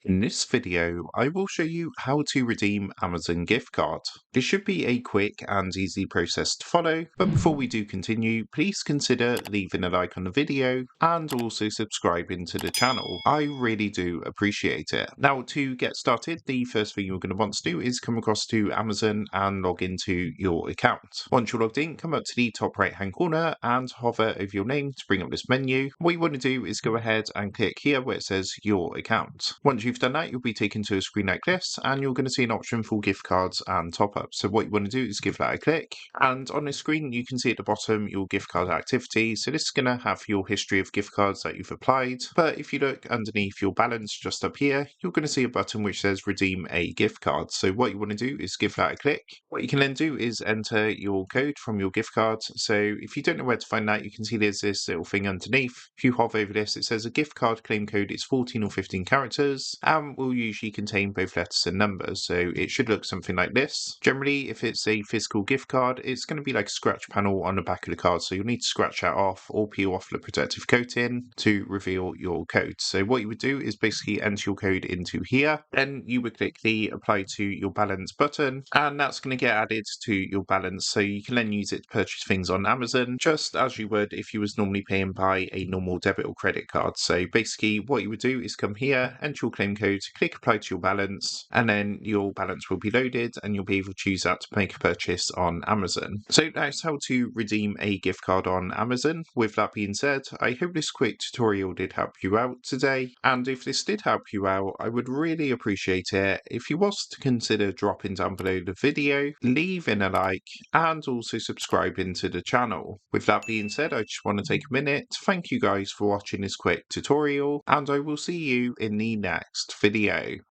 In this video, I will show you how to redeem Amazon gift card. This should be a quick and easy process to follow, but before we do continue, please consider leaving a like on the video and also subscribing to the channel. I really do appreciate it. Now, to get started, the first thing you're going to want to do is come across to Amazon and log into your account. Once you're logged in, come up to the top right hand corner and hover over your name to bring up this menu. What you want to do is go ahead and click here where it says your account. Once you've done that, you'll be taken to a screen like this and you're going to see an option for gift cards and top-ups. So what you want to do is give that a click, and on the screen you can see at the bottom your gift card activity. So this is going to have your history of gift cards that you've applied, but if you look underneath your balance just up here, you're going to see a button which says redeem a gift card. So what you want to do is give that a click. What you can then do is enter your code from your gift card. So if you don't know where to find that, you can see there's this little thing underneath. If you hover over this, it says a gift card claim code is 14 or 15 characters and will usually contain both letters and numbers. So it should look something like this. Generally, if it's a physical gift card, it's going to be like a scratch panel on the back of the card. So you'll need to scratch that off or peel off the protective coating to reveal your code. So what you would do is basically enter your code into here. Then you would click the apply to your balance button, and that's going to get added to your balance. So you can then use it to purchase things on Amazon, just as you would if you was normally paying by a normal debit or credit card. So basically what you would do is come here, enter your claim code, click apply to your balance, and then your balance will be loaded and you'll be able to choose that to make a purchase on Amazon. So that's how to redeem a gift card on Amazon. With that being said, I hope this quick tutorial did help you out today, and if this did help you out, I would really appreciate it if you was to consider dropping down below the video, leaving a like, and also subscribing to the channel. With that being said, I just want to take a minute to thank you guys for watching this quick tutorial, and I will see you in the next video.